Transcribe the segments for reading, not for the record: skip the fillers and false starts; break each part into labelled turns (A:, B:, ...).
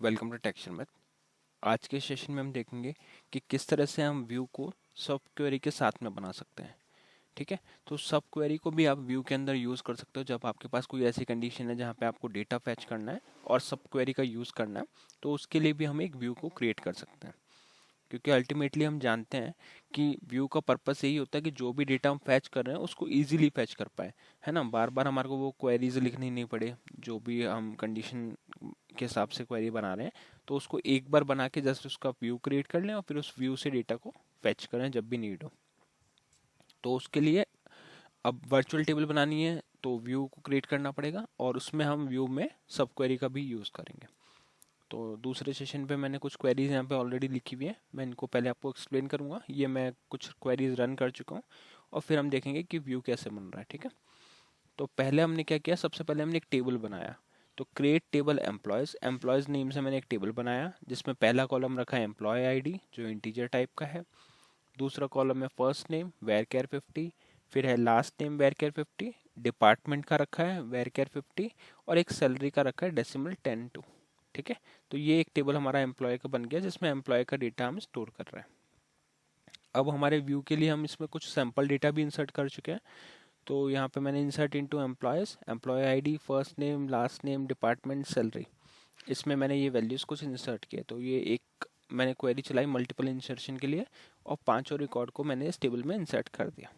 A: Welcome to texture math. आज के session में हम देखेंगे कि किस तरह से हम व्यू को सब क्वेरी के साथ में बना सकते हैं। ठीक है, तो सब क्वेरी को भी आप व्यू के अंदर यूज़ कर सकते हो जब आपके पास कोई ऐसी कंडीशन है जहाँ पे आपको डेटा फैच करना है और सब क्वेरी का यूज़ करना है, तो उसके लिए भी हम एक व्यू को क्रिएट कर सकते हैं। क्योंकि अल्टीमेटली हम जानते हैं कि व्यू का पर्पस यही होता है कि जो भी डेटा हम फैच कर रहे हैं उसको इजीली फैच कर पाए, है ना। बार बार हमारे को वो क्वेरीज लिखनी नहीं पड़े। जो भी हम कंडीशन के हिसाब से क्वेरी बना रहे हैं तो उसको एक बार बना के जस्ट उसका व्यू क्रिएट कर लें और फिर उस व्यू से डेटा को फैच करें जब भी नीड हो। तो उसके लिए अब वर्चुअल टेबल बनानी है तो व्यू को क्रिएट करना पड़ेगा और उसमें हम व्यू में सब क्वेरी का भी यूज़ करेंगे। तो दूसरे सेशन पे मैंने कुछ क्वेरीज यहाँ पे ऑलरेडी लिखी हुई है, मैं इनको पहले आपको एक्सप्लेन करूँगा। ये मैं कुछ क्वेरीज रन कर चुका हूँ और फिर हम देखेंगे कि व्यू कैसे बन रहा है। ठीक है, तो पहले हमने क्या किया, सबसे पहले हमने एक टेबल बनाया। तो create table employees, employees name से मैंने एक टेबल बनाया जिसमें पहला कॉलम रखा है एम्प्लॉय आईडी जो इंटीजर टाइप का है। दूसरा कॉलम है फर्स्ट नेम वेर केयर 50, फिर है last name where care 50, department का रखा है वेर केयर 50 और एक सैलरी का रखा है डेसिमल 10 2। ठीक है, तो ये एक टेबल हमारा एम्प्लॉय का बन गया जिसमें एम्प्लॉय का डेटा हम स्टोर कर रहे हैं। अब हमारे व्यू के लिए हम इसमें कुछ सैम्पल डेटा भी इंसर्ट कर चुके हैं। तो यहाँ पे मैंने insert into employees, employee ID, first name, last name, department, salary, इसमें मैंने ये वैल्यूज़ कुछ इंसर्ट किए। तो ये एक मैंने क्वेरी चलाई मल्टीपल इंसर्शन के लिए और पांचों रिकॉर्ड को मैंने इस टेबल में इंसर्ट कर दिया।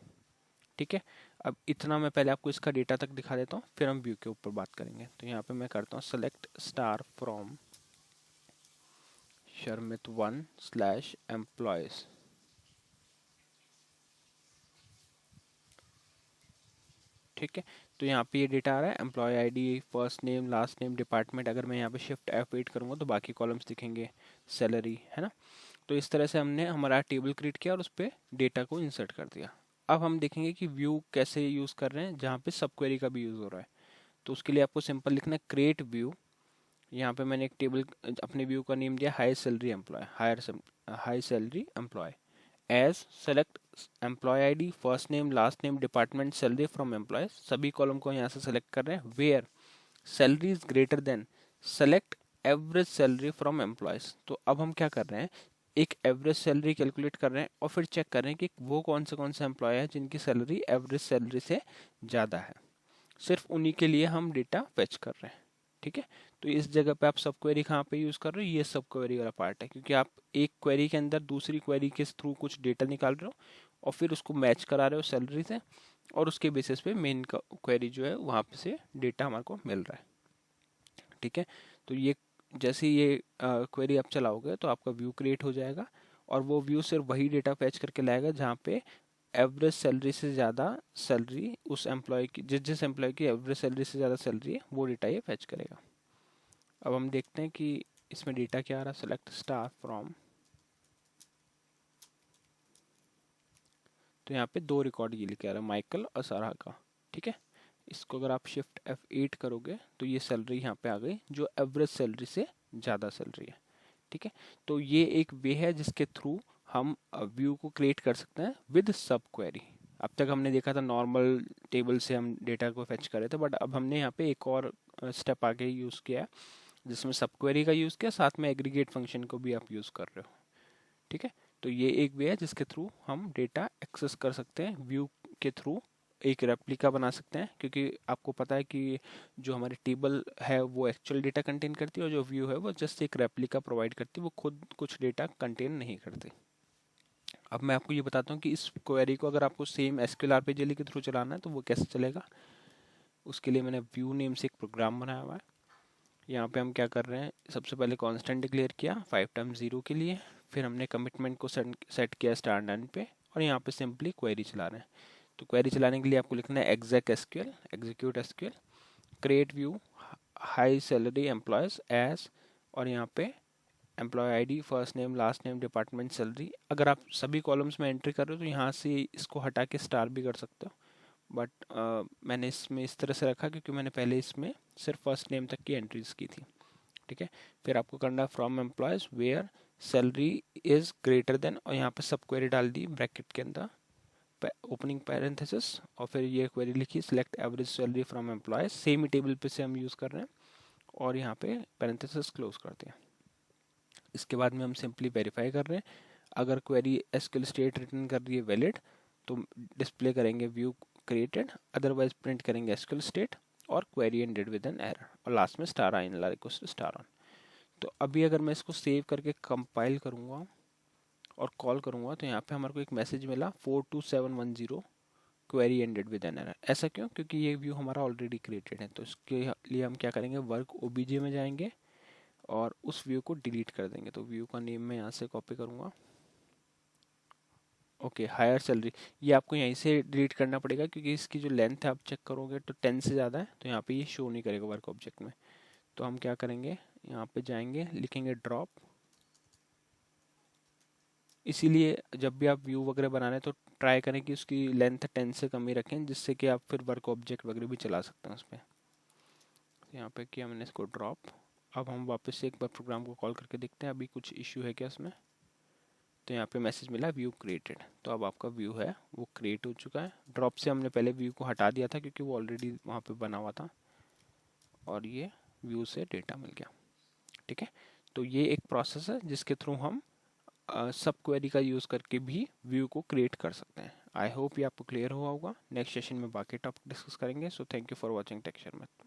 A: ठीक है, अब इतना मैं पहले आपको इसका डेटा तक दिखा देता हूँ, फिर हम व्यू के ऊपर बात करेंगे। तो यहाँ पे मैं करता हूँ select star from Sharmit 1/employees। ठीक है, तो यहाँ पे ये डेटा आ रहा है employee ID, first name, last name, department. अगर मैं यहाँ पे शिफ्ट F8 करूँगा तो बाकी कॉलम्स दिखेंगे, सैलरी, है ना। तो इस तरह से हमने हमारा टेबल क्रिएट किया और उस पर डेटा को इंसर्ट कर दिया। अब हम देखेंगे कि व्यू कैसे यूज़ कर रहे हैं जहाँ पे सब क्वेरी का भी यूज़ हो रहा है। तो उसके लिए आपको सिंपल लिखना है क्रिएट व्यू। यहाँ पे मैंने एक टेबल अपने व्यू का नेम दिया high salary employee, high salary employee as select employee ID, first name, last name, department, salary from employee. सभी कॉलम को यहाँ से सेलेक्ट कर रहे हैं। Where salary is greater than select average salary from employees. तो अब हम क्या कर रहे हैं, एक एवरेज सैलरी कैलकुलेट कर रहे हैं और फिर चेक कर रहे हैं कि वो कौन से एम्प्लॉय है जिनकी सैलरी एवरेज सैलरी से ज़्यादा है। सिर्फ उन्हीं के लिए हम डेटा फेच कर रहे हैं। ठीक है, तो इस जगह पे आप सब क्वेरी कहाँ पे यूज़ कर रहे हो, ये सब क्वेरी वाला पार्ट है, क्योंकि आप एक क्वेरी के अंदर दूसरी क्वेरी के थ्रू कुछ डेटा निकाल रहे हो और फिर उसको मैच करा रहे हो सैलरी से और उसके बेसिस पे मेन क्वेरी जो है वहाँ पे से डेटा हमारे को मिल रहा है। ठीक है, तो ये जैसे ये क्वेरी आप चलाओगे तो आपका व्यू क्रिएट हो जाएगा और वो व्यू सिर्फ वही डेटा फैच करके लाएगा जहाँ पे एवरेज सैलरी से ज़्यादा सैलरी उस एम्प्लॉय की, जिस एम्प्लॉय की एवरेज सैलरी से ज़्यादा सैलरी है वो डेटा ये फैच करेगा। अब हम देखते हैं कि इसमें डेटा क्या आ रहा है। सेलेक्ट स्टार फ्रॉम, तो यहाँ पे दो रिकॉर्ड ये लिखे आ रहा है माइकल और सारा का। ठीक है, इसको अगर आप शिफ्ट F8 करोगे तो ये सैलरी यहाँ पे आ गई जो एवरेज सैलरी से ज़्यादा सैलरी है। ठीक है, तो ये एक वे है जिसके थ्रू हम व्यू को क्रिएट कर सकते हैं विद सब क्वेरी। अब तक हमने देखा था नॉर्मल टेबल से हम डेटा को फेच कर रहे थे, बट अब हमने यहाँ पे एक और स्टेप आगे यूज़ किया है जिसमें सब क्वेरी का यूज़ किया, साथ में एग्रीगेट फंक्शन को भी आप यूज़ कर रहे हो। ठीक है, तो ये एक वे है जिसके थ्रू हम डेटा एक्सेस कर सकते हैं। व्यू के थ्रू एक रेप्लिका बना सकते हैं, क्योंकि आपको पता है कि जो हमारी टेबल है वो एक्चुअल डेटा कंटेन करती है और जो व्यू है वो जस्ट एक रेप्लिका प्रोवाइड करती है, वो खुद कुछ डेटा कंटेन नहीं करती। अब मैं आपको ये बताता हूँ कि इस क्वेरी को अगर आपको सेम SQL आरपीजीएल के थ्रू चलाना है तो वो कैसे चलेगा। उसके लिए मैंने व्यू नेम से एक प्रोग्राम बनाया हुआ है। यहाँ पे हम क्या कर रहे हैं, सबसे पहले कांस्टेंट डिक्लेयर किया 5 टाइम्स 0 के लिए, फिर हमने कमिटमेंट को सेट किया स्टार नन पे और यहाँ पे सिंपली क्वेरी चला रहे हैं। तो क्वेरी चलाने के लिए आपको लिखना है execute SQL create view high salary employees as, और यहाँ पे employee ID, first name, last name, department, salary. अगर आप सभी कॉलम्स में एंट्री कर रहे हो तो यहाँ से इसको हटा के स्टार भी कर सकते हो, बट मैंने इसमें इस तरह से रखा क्योंकि मैंने पहले इसमें सिर्फ फर्स्ट नेम तक की एंट्रीज की थी। ठीक है, फिर आपको करना है from employees where salary is greater than, और यहाँ पे सब क्वेरी डाल दी ब्रैकेट के अंदर ओपनिंग पैरेंथेसिस, और फिर ये क्वेरी लिखी select average salary from employees, same he table पे से हम यूज़ कर रहे हैं और यहाँ पे पैरेंथेसिस क्लोज करते हैं। इसके बाद में हम सिंपली वेरीफाई कर रहे हैं। अगर क्वेरी एसक्यूएल स्टेट रिटर्न कर रही है वैलिड तो डिस्प्ले करेंगे व्यू क्रिएटेड, अदरवाइज प्रिंट करेंगे एसक्यूएल स्टेट और query ended with an error, और लास्ट में star I in equals to star on. तो अभी अगर मैं इसको सेव करके कंपाइल करूँगा और कॉल करूँगा तो यहाँ पे हमारे को एक मैसेज मिला 42710 query ended with an error. ऐसा क्यों? क्योंकि ये व्यू हमारा ऑलरेडी क्रिएटेड है। तो इसके लिए हम क्या करेंगे, वर्क ओबीजे में जाएंगे और उस व्यू को डिलीट कर देंगे। तो व्यू का नेम मैं यहाँ से कॉपी करूँगा। ओके, हायर सैलरी, ये आपको यहीं से डिलीट करना पड़ेगा क्योंकि इसकी जो लेंथ है आप चेक करोगे तो 10 से ज़्यादा है, तो यहाँ पे ये शो नहीं करेगा वर्क ऑब्जेक्ट में। तो हम क्या करेंगे, यहाँ पे जाएंगे, लिखेंगे ड्रॉप। इसीलिए जब भी आप व्यू वगैरह बना रहे हैं तो ट्राई करें कि उसकी लेंथ 10 से कम ही रखें, जिससे कि आप फिर वर्क ऑब्जेक्ट वगैरह भी चला सकते हैं उस पर। यहाँ पे किया मैंने इसको ड्रॉप। अब हम वापस से एक बार प्रोग्राम को कॉल करके देखते हैं अभी कुछ इश्यू है क्या इसमें। तो यहाँ पे मैसेज मिला व्यू क्रिएटेड। तो अब आपका व्यू है वो क्रिएट हो चुका है। ड्रॉप से हमने पहले व्यू को हटा दिया था क्योंकि वो ऑलरेडी वहाँ पे बना हुआ था, और ये व्यू से डेटा मिल गया। ठीक है, तो ये एक प्रोसेस है जिसके थ्रू हम सब क्वेरी का यूज़ करके भी व्यू को क्रिएट कर सकते हैं। आई होप ये आपको क्लियर हुआ होगा। नेक्स्ट सेशन में बाकी टॉपिक डिस्कस करेंगे। So thank you for watching texture math.